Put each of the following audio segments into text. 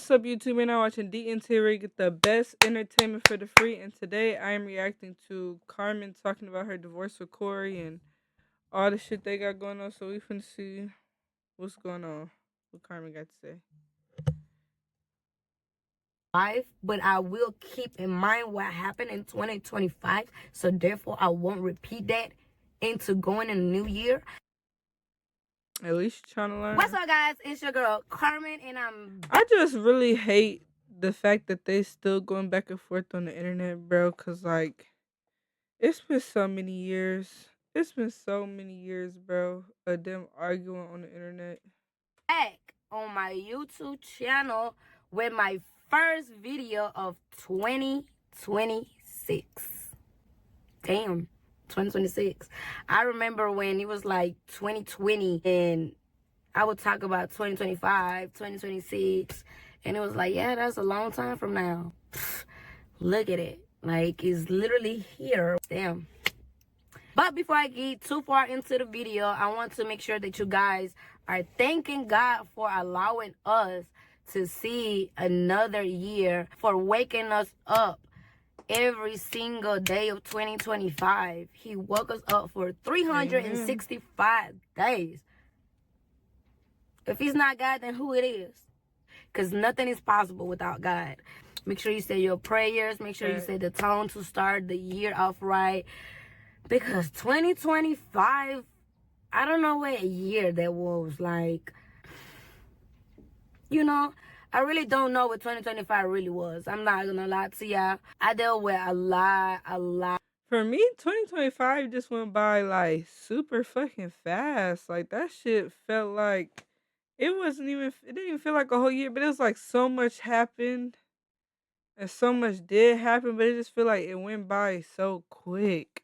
What's up, YouTube? You're now watching DNT where you get the best entertainment for the free. And today I am reacting to Carmen talking about her divorce with Corey and all the shit they got going on. So we finna see what's going on, what Carmen got to say. But I will keep in mind what happened in 2025. So therefore, I won't repeat that into going in the new year. At least you're trying to learn. What's up, guys? It's your girl Carmen, and I just really hate the fact that they still going back and forth on the internet, bro. Cause like it's been so many years. It's been so many years, bro, of them arguing on the internet. back on my YouTube channel with my first video of 2026. Damn. 2026. I remember when it was like 2020 and I would talk about 2025, 2026, and it was like, yeah, that's a long time from now. Look at it. Like, it's literally here. Damn. But before I get too far into the video, I want to make sure that you guys are thanking God for allowing us to see another year, for waking us up every single day of 2025. He woke us up for 365 days. If he's not God, then who it is? Because nothing is possible without God. Make sure you say your prayers. Make sure you say the tone to start the year off right. Because 2025, I don't know what year that was. Like, you know, I really don't know what 2025 really was. I'm not going to lie to y'all. I dealt with a lot. For me, 2025 just went by like super fucking fast. Like that shit felt like it didn't even feel like a whole year, but it was like so much happened and so much did happen, but it just feel like it went by so quick.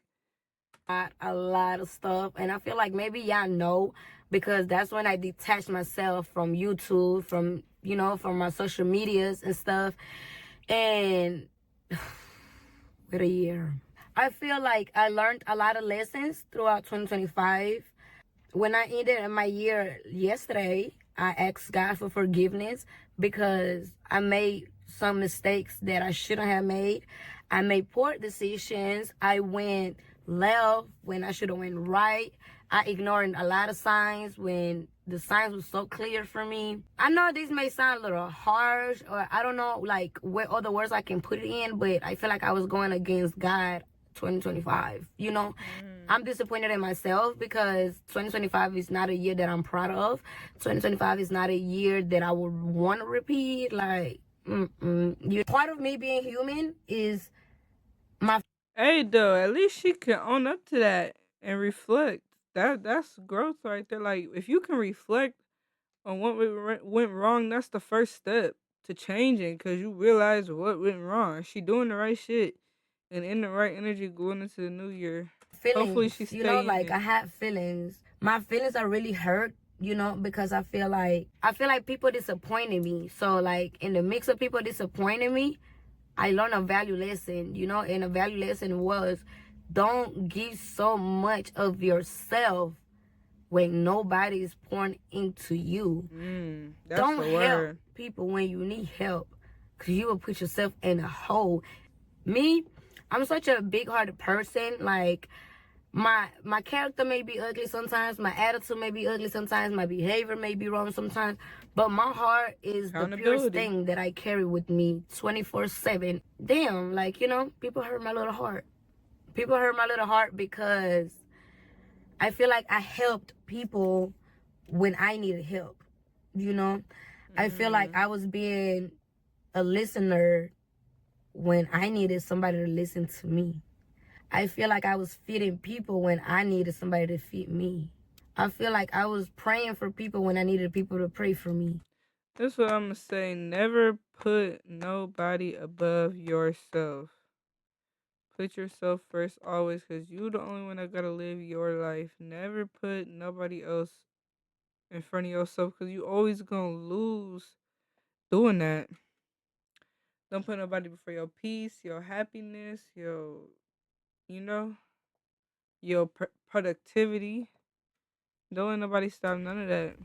A lot of stuff, and I feel like maybe y'all know, because that's when I detached myself from YouTube, from from my social medias and stuff. And what a year. I feel like I learned a lot of lessons throughout 2025. When I ended my year yesterday, I asked God for forgiveness because I made some mistakes that I shouldn't have made. I made poor decisions. I went left when I should have went right. I ignored a lot of signs when the signs were so clear for me. I know this may sound a little harsh, or I don't know like what other words I can put it in, but I feel like I was going against God 2025. I'm disappointed in myself because 2025 is not a year that I'm proud of. 2025 is not a year that I would want to repeat. Like, part of me being human is my. Hey, though, at least she can own up to that and reflect. That's growth right there. Like if you can reflect on what went wrong, that's the first step to changing because you realize what went wrong. She doing the right shit and in the right energy going into the new year. Hopefully Feelings, she stay in like it. I have feelings. My feelings are really hurt, because I feel like people disappointed me. So like in the mix of people disappointing me, I learned a value lesson, and a value lesson was don't give so much of yourself when nobody is pouring into you. That's Don't the help word. people when you need help, because you will put yourself in a hole. Me, I'm such a big-hearted person. Like, my character may be ugly sometimes, my attitude may be ugly sometimes, my behavior may be wrong sometimes, but my heart is the purest thing that I carry with me 24/7. Damn, like, people hurt my little heart. People hurt my little heart because I feel like I helped people when I needed help. I feel like I was being a listener when I needed somebody to listen to me. I feel like I was feeding people when I needed somebody to feed me. I feel like I was praying for people when I needed people to pray for me. That's what I'm gonna say. Never put nobody above yourself. Put yourself first always, because you the only one that gotta live your life. Never put nobody else in front of yourself, because you always gonna lose doing that. Don't put nobody before your peace, your happiness, you know, your productivity. Don't let nobody stop none of that.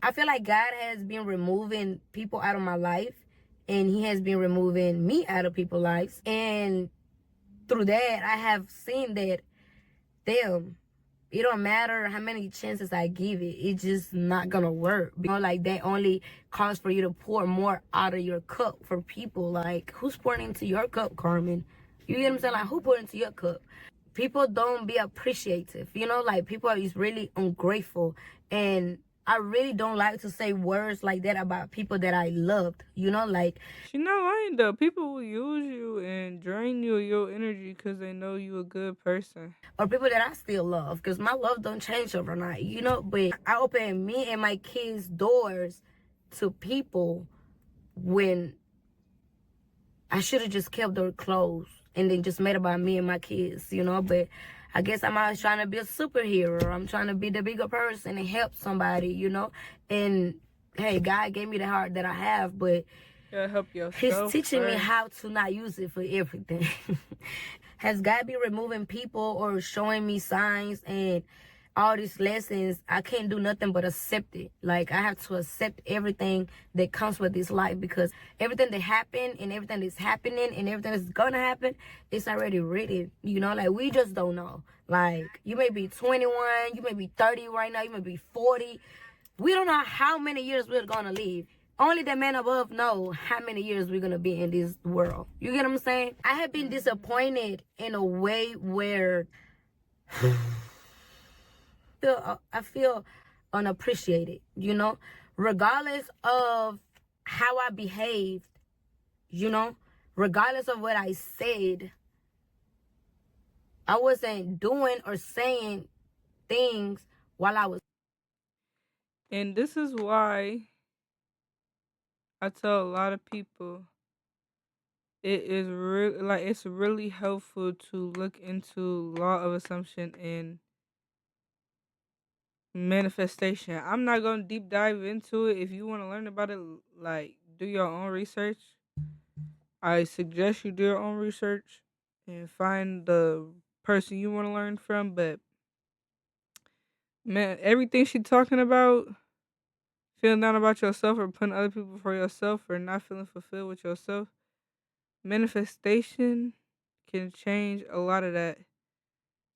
I feel like God has been removing people out of my life, and He has been removing me out of people's lives. And through that, I have seen that, damn, it don't matter how many chances I give it, it's just not gonna work. Like that only calls for you to pour more out of your cup for people. Like, who's pouring into your cup, Carmen? You get what I'm saying? Like, who poured into your cup? People don't be appreciative, like people is really ungrateful. And I really don't like to say words like that about people that I loved, like. She not lying though. People will use you and drain you of your energy because they know you a good person. Or people that I still love, because my love don't change overnight, but I open me and my kids' doors to people when I should have just kept door closed and then just made about me and my kids, but I guess I'm always trying to be a superhero. I'm trying to be the bigger person and help somebody, and hey, God gave me the heart that I have, but You gotta help He's yourself teaching me first. how to not use it for everything. Has God been removing people or showing me signs and all these lessons? I can't do nothing but accept it. Like, I have to accept everything that comes with this life, because everything that happened and everything that's happening and everything that's gonna happen, it's already written. Like, we just don't know. Like, you may be 21, you may be 30 right now, you may be 40. We don't know how many years we're gonna live. Only the man above know how many years we're gonna be in this world. You get what I'm saying? I have been disappointed in a way where I feel unappreciated, regardless of how I behaved, regardless of what I said. I wasn't doing or saying things while I was. And this is why I tell a lot of people it is it's really helpful to look into law of assumption and manifestation. I'm not gonna deep dive into it. If you want to learn about it, like, do your own research. I suggest you do your own research and find the person you want to learn from. But man, everything she's talking about, feeling down about yourself or putting other people before yourself or not feeling fulfilled with yourself, manifestation can change a lot of that.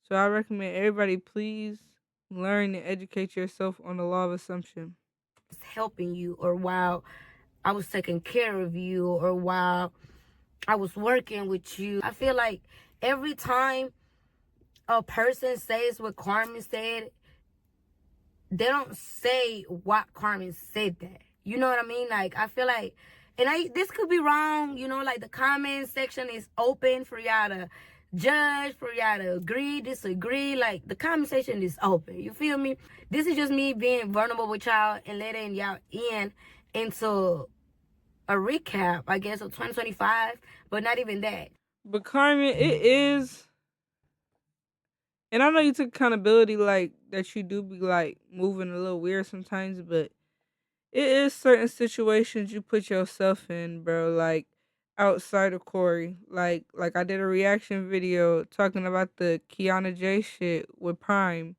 So I recommend everybody please learn and educate yourself on the law of assumption. Helping you, or while I was taking care of you, or while I was working with you. I feel like every time a person says what Carmen said, they don't say what Carmen said that. You know what I mean? Like, I feel like, and this could be wrong, like the comment section is open for y'all to judge, for y'all to agree, disagree. Like, the comment section is open. You feel me? This is just me being vulnerable with y'all and letting y'all into a recap, I guess, of 2025, but not even that. But Carmen, it is, and I know you took accountability, like that you do be like moving a little weird sometimes, but it is certain situations you put yourself in, bro. Like outside of Corey, like I did a reaction video talking about the Kiana J shit with Prime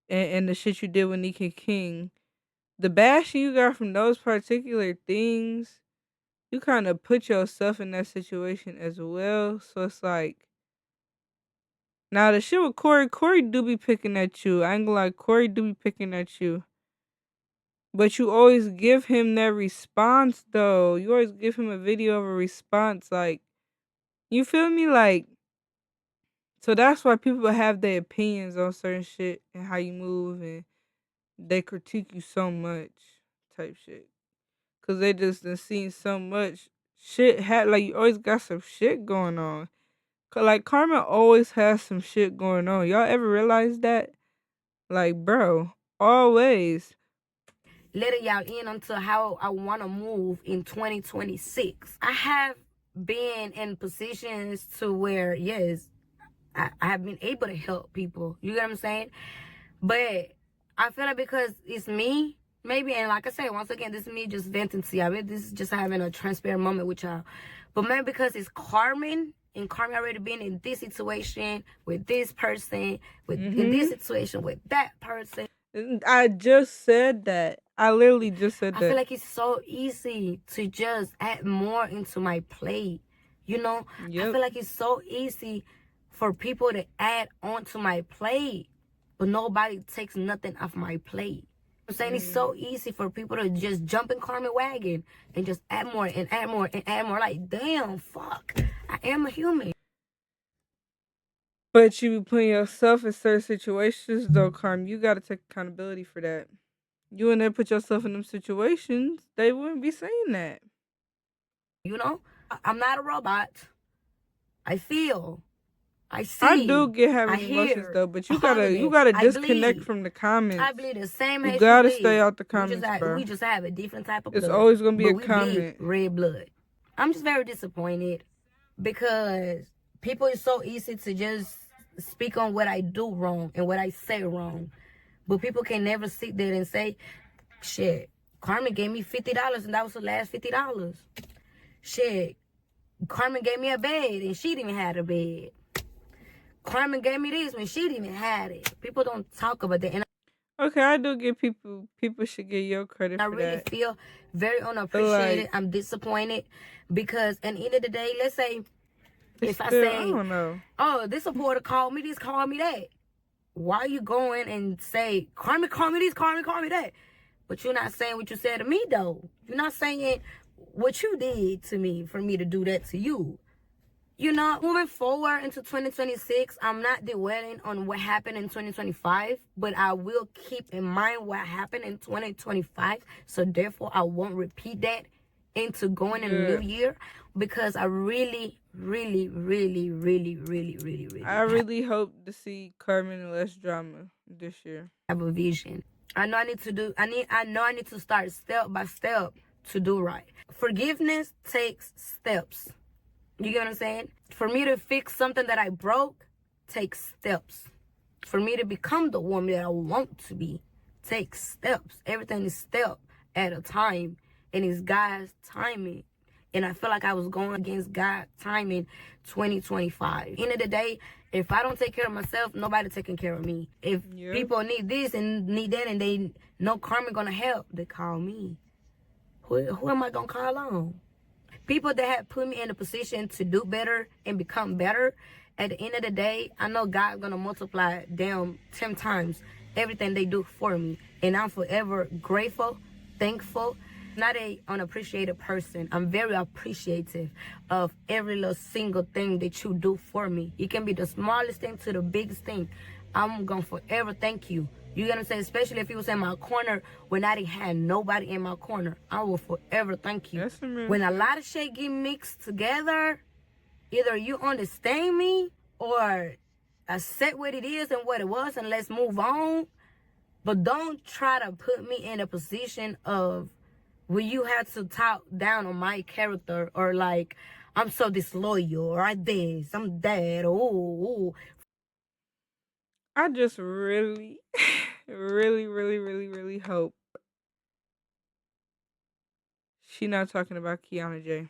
and the shit you did with Nika King. The bashing you got from those particular things, you kind of put yourself in that situation as well. So it's like, now the shit with Corey do be picking at you. I ain't gonna lie, Corey do be picking at you. But you always give him that response though. You always give him a video of a response. Like, you feel me? Like, so that's why people have their opinions on certain shit and how you move, and they critique you so much type shit. Cause they just done seen so much shit like you always got some shit going on. Cause like Carmen always has some shit going on. Y'all ever realize that? Like, bro, always. Letting y'all in onto how I want to move in 2026. I have been in positions to where, yes, I have been able to help people. You get what I'm saying? But I feel like because it's me, maybe, and like I said, once again, this is me just venting to y'all. This is just having a transparent moment with y'all. But maybe because it's Carmen, and Carmen already been in this situation with this person, in this situation with that person. I just said that. I literally just said I feel that. like it's so easy to just add more into my plate. You know, I Yep. feel like it's so easy for people to add onto my plate, but nobody takes nothing off my plate. I'm saying it's so easy for people to just jump in Carmen wagon and just add more and add more and add more. Like, damn, fuck, I am a human. But you be putting yourself in certain situations, though, Carm. You gotta take accountability for that. You wouldn't put yourself in them situations, they wouldn't be saying that. You know, I'm not a robot. I feel, I I do see, get I having emotions hear though, but all of you that. gotta I disconnect bleed. from the I comments. bleed the same You as you gotta stay bleed. out the comments, We bro. just have a different type of It's blood, always gonna be but a we bleed comment. red blood. I'm just very disappointed because people is so easy to just speak on what I do wrong and what I say wrong, but people can never sit there and say, "Shit, Carmen gave me $50 and that was the last $50." Shit, Carmen gave me a bed and she didn't even have a bed. Carmen gave me this when she didn't even have it. People don't talk about that, and Okay, I do get people should get your credit I for really that. feel very But unappreciated. like I'm disappointed because at the end of the day, let's say it's if I still I say, don't know. "Oh, this supporter called me this, called me that," why are you going and say, "Carmen, call me this, Carmen, call me that"? But you're not saying what you said to me though. You're not saying what you did to me for me to do that to you. You know, moving forward into 2026, I'm not dwelling on what happened in 2025, but I will keep in mind what happened in 2025. So therefore, I won't repeat that into going in the new Yeah. year because I really, really, really, really, really, really, I really really hope to see Carmen and less drama this year. have a vision. I know I need to do. I know I need to start step by step to do right. Forgiveness takes steps. You get what I'm saying? For me to fix something that I broke takes steps. For me to become the woman that I want to be takes steps. Everything is step at a time. And it's God's timing. And I feel like I was going against God's timing 2025. End of the day, if I don't take care of myself, nobody taking care of me. If Yep. people need this and need that and they know Carmen gonna help, they call me. Who am I gonna call on? People that have put me in a position to do better and become better, at the end of the day, I know God's gonna multiply them 10 times everything they do for me. And I'm forever grateful, thankful. Not a unappreciated person. I'm very appreciative of every little single thing that you do for me. It can be the smallest thing to the biggest thing. I'm gonna forever thank you. You get what I'm saying? Especially if you was in my corner when I didn't have nobody in my corner. I will forever thank you. That's some real When a shit. lot of shit get mixed together, either you understand me or accept what it is and what it was and let's move on. But don't try to put me in a position of where you have to talk down on my character or like I'm so disloyal or I this, I'm that. Oh, I just really, really hope she not talking about Kiana J.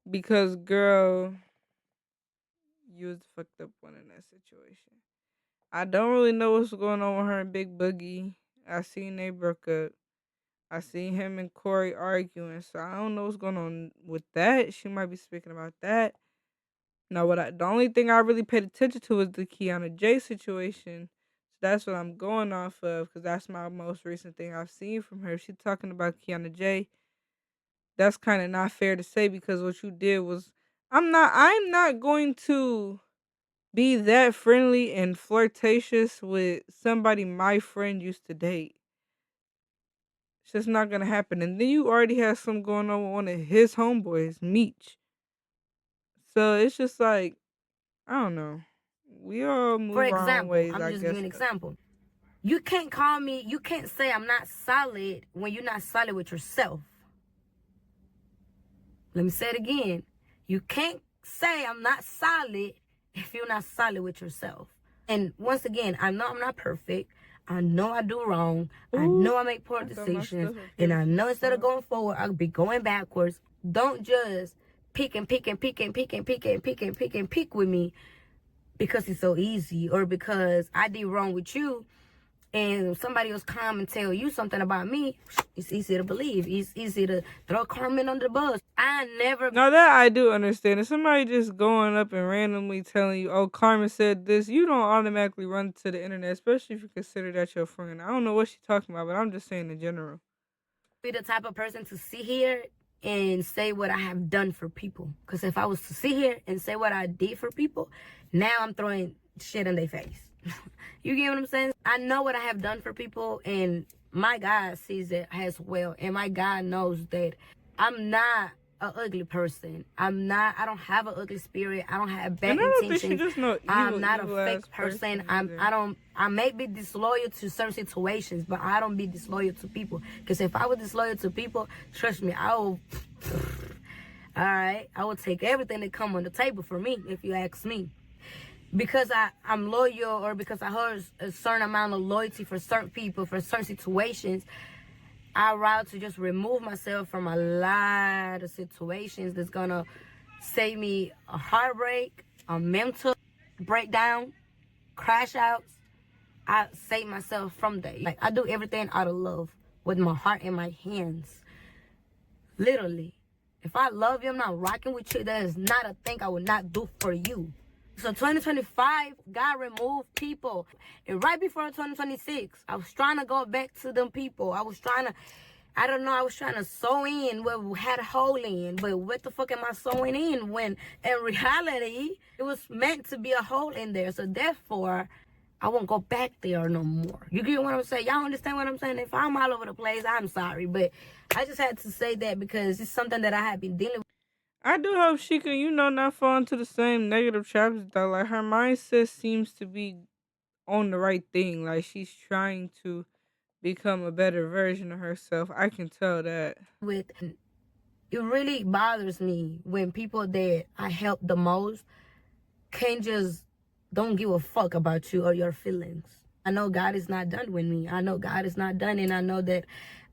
Because girl, you was the fucked up one in that situation. I don't really know what's going on with her and Big Boogie. I seen they broke up. I seen him and Corey arguing, so I don't know what's going on with that. She might be speaking about that. Now, the only thing I really paid attention to was the Kiana J situation. So that's what I'm going off of because that's my most recent thing I've seen from her. She talking about Kiana J. That's kind of not fair to say because what you did was I'm not going to be that friendly and flirtatious with somebody my friend used to date. It's just not gonna happen. And then you already have some going on with one of his homeboys, Meech. So it's just like, I don't know. We all for move our own example, ways, I'm I just giving guess. an example. You can't call me, you can't say I'm not solid when you're not solid with yourself. Let me say it again. You can't say I'm not solid if you're not solid with yourself. And once again, I know I'm not perfect. I know I do wrong. I Ooh, know I make poor I thought my decisions. stuff up And here I was know instead of small. going forward, I'll be going backwards. Don't just pick and pick and pick and pick and pick and pick and pick and pick with me because it's so easy or because I did wrong with you and somebody else come and tell you something about me, it's easy to believe. It's easy to throw Carmen under the bus. I never Now that I do understand. If somebody just going up and randomly telling you, "Oh, Carmen said this," you don't automatically run to the internet, especially if you consider that your friend. I don't know what she's talking about, but I'm just saying in general. be the type of person to sit here and say what I have done for people. Because if I was to sit here and say what I did for people, now I'm throwing shit in their face. You get what I'm saying? I know what I have done for people, and my God sees it as well. And my God knows that I'm not an ugly person. I don't have an ugly spirit. I don't have And bad I don't think she intentions. just no I'm evil, not a evil ass fake person. either. I may be disloyal to certain situations, but I don't be disloyal to people. Because if I was disloyal to people, trust me, I will, all right, I would take everything that come on the table for me, if you ask me. Because I'm loyal, or because I hold a certain amount of loyalty for certain people, for certain situations, I rather to just remove myself from a lot of situations that's gonna save me a heartbreak, a mental breakdown, crash outs. I save myself from that. Like, I do everything out of love with my heart and my hands. Literally. If I love you, I'm not rocking with you, that is not a thing I would not do for you. So 2025, God removed people. And right before 2026, I was trying to go back to them people. I was trying to sew in where we had a hole in. But what the fuck am I sewing in when in reality, it was meant to be a hole in there. So therefore, I won't go back there no more. You get what I'm saying? Y'all understand what I'm saying? If I'm all over the place, I'm sorry. But I just had to say that because it's something that I have been dealing with. I do hope she can, not fall into the same negative traps though. Like her mindset seems to be on the right thing. Like she's trying to become a better version of herself. I can tell that. It really bothers me when people that I help the most can't just don't give a fuck about you or your feelings. I know God is not done with me. I know God is not done, and I know that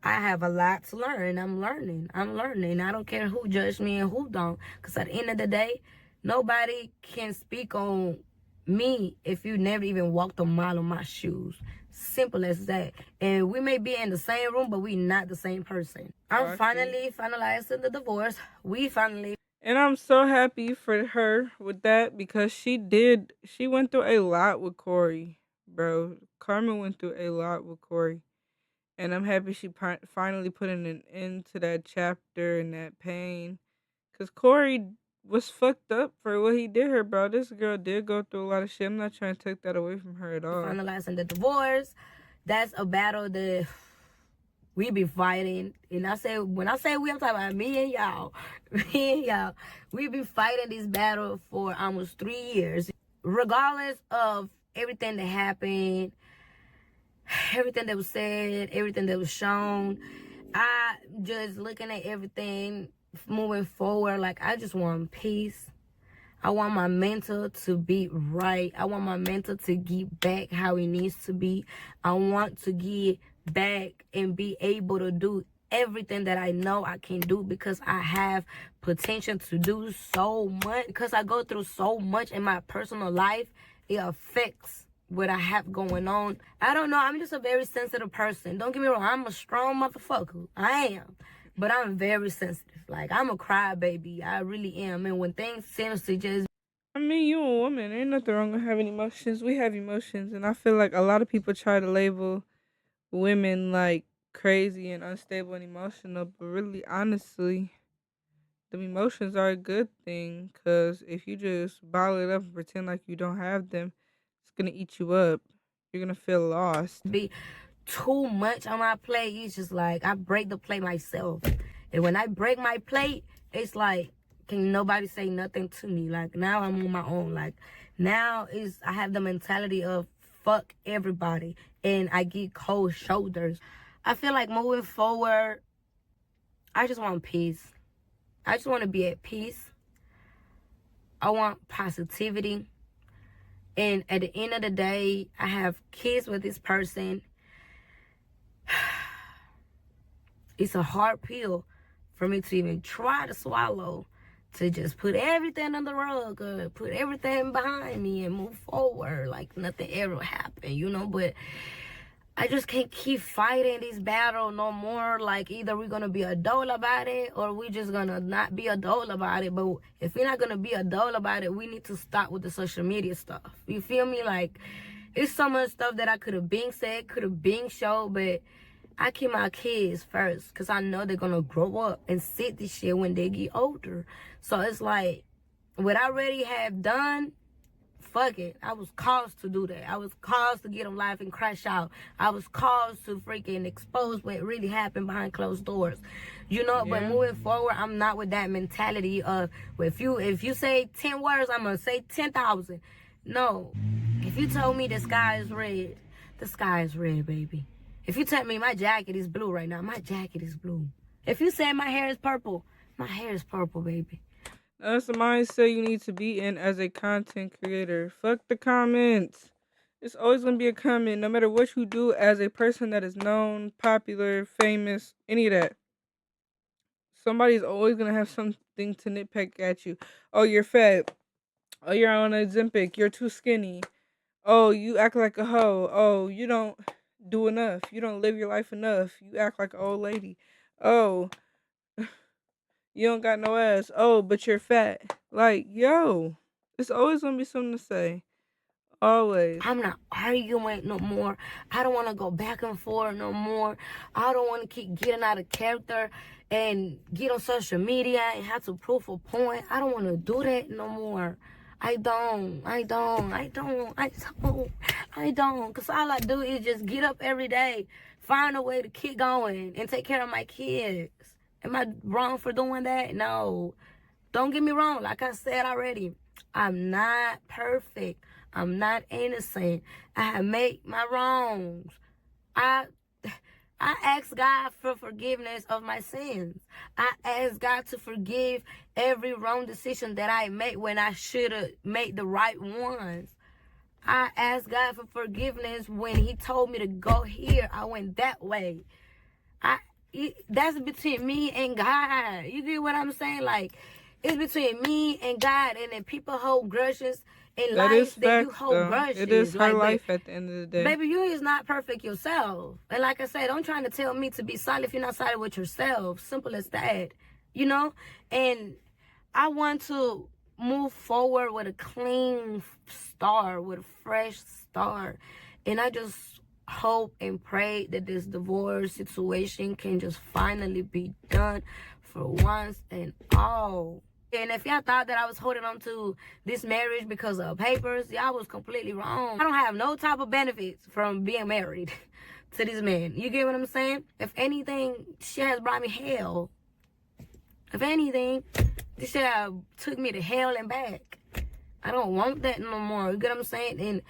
I have a lot to learn. I'm learning. I don't care who judge me and who don't, because at the end of the day, nobody can speak on me if you never even walked a mile in my shoes. Simple as that. And we may be in the same room, but we not the same person. I'm finally finalizing the divorce. We finally. And I'm so happy for her with that because she went through a lot with Corey, bro. Carmen went through a lot with Corey. And I'm happy she finally putting an end to that chapter and that pain. Because Corey was fucked up for what he did her, bro. This girl did go through a lot of shit. I'm not trying to take that away from her at all. Finalizing the divorce. That's a battle that we be fighting. And when I say we, I'm talking about me and y'all. Me and y'all. We been fighting this battle for almost 3 years. Regardless of everything that happened, everything that was said, everything that was shown, I just looking at everything moving forward, like I just want peace. I want my mental to be right. I want my mental to get back how it needs to be. I want to get back and be able to do everything that I know I can do, because I have potential to do so much. Because I go through so much in my personal life, it affects what I have going on. I don't know. I'm just a very sensitive person. Don't get me wrong. I'm a strong motherfucker. I am. But I'm very sensitive. Like, I'm a crybaby. I really am. And when things seem to just... I mean, you a woman. Ain't nothing wrong with having emotions. We have emotions. And I feel like a lot of people try to label women like crazy and unstable and emotional. But really, honestly, the emotions are a good thing. Because if you just bottle it up and pretend like you don't have them, it's going to eat you up. You're going to feel lost. be too much on my plate. It's just like I break the plate myself. And when I break my plate, it's like, can nobody say nothing to me? Like, now I'm on my own. Like, now I have the mentality of fuck everybody, and I get cold shoulders. I feel like moving forward, I just want peace. I just want to be at peace. I want positivity. And at the end of the day, I have kids with this person. It's a hard pill for me to even try to swallow, to just put everything on the rug, or put everything behind me and move forward like nothing ever happened, But I just can't keep fighting this battle no more. Like, either we're gonna be adult about it or we just gonna not be adult about it. But if we're not gonna be adult about it, we need to stop with the social media stuff. You feel me? Like, it's so much stuff that I could have been said, could have been showed, but I keep my kids first because I know they're gonna grow up and see this shit when they get older. So it's like, what I already have done, fuck it. I was caused to do that. I was caused to get them live and crash out. I was caused to freaking expose what really happened behind closed doors. You know, but Yeah. moving forward, I'm not with that mentality of, well, if you say 10 words, I'm gonna say 10,000. No. If you told me the sky is red, the sky is red, baby. If you tell me my jacket is blue right now, my jacket is blue. If you say my hair is purple, my hair is purple, baby. That's the mindset you need to be in as a content creator. Fuck the comments. It's always gonna be a comment, no matter what you do as a person that is known, popular, famous, any of that. Somebody's always gonna have something to nitpick at you. Oh, you're fat. Oh, you're on a Ozempic. You're too skinny. Oh, you act like a hoe. Oh, you don't do enough. You don't live your life enough. You act like an old lady. Oh, you don't got no ass. Oh, but you're fat. Like, yo, it's always gonna be something to say. Always. I'm not arguing no more. I don't want to go back and forth no more. I don't want to keep getting out of character and get on social media and have to prove a point. I don't want to do that no more. I don't. I don't. I don't. I don't. I don't. Because all I do is just get up every day, find a way to keep going and take care of my kids. Am I wrong for doing that? No. Don't get me wrong. Like I said already, I'm not perfect. I'm not innocent. I have made my wrongs. I I ask God for forgiveness of my sins. I ask God to forgive every wrong decision that I made when I should have made the right ones. I ask God for forgiveness when He told me to go here. I went that way. I that's between me and God. You get what I'm saying? Like, it's between me and God. And then people hold grudges in That is life, then you facts, hold though. It is grudges. her Like, but life at the end of the day. baby, you is not perfect yourself. And like I said, don't trying to tell me to be solid if you're not solid with yourself. Simple as that. You know? And I want to move forward with a clean start, with a fresh start. And I just hope and pray that this divorce situation can just finally be done for once and all. And if y'all thought that I was holding on to this marriage because of papers, y'all was completely wrong. I don't have no type of benefits from being married to this man. You get what I'm saying? If anything, she has brought me hell. If anything, this shit took me to hell and back. I don't want that no more. You get what I'm saying? And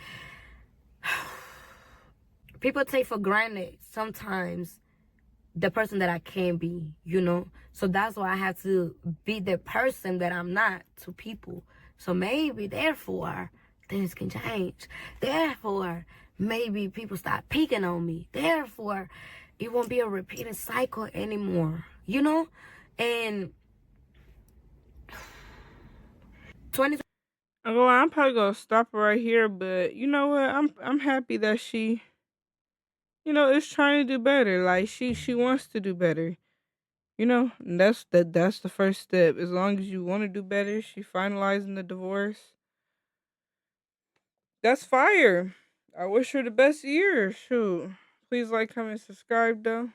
people take for granted sometimes the person that I can be, you know? So that's why I have to be the person that I'm not to people. So maybe, therefore, things can change. Therefore, maybe people stop picking on me. Therefore, it won't be a repeating cycle anymore, you know? And 20. Well, I'm probably gonna stop right here, but you know what? I'm happy that she, is trying to do better. Like she wants to do better. And that's the first step. As long as you want to do better, she finalizing the divorce. That's fire. I wish her the best year. Shoot. Please like, comment, subscribe though.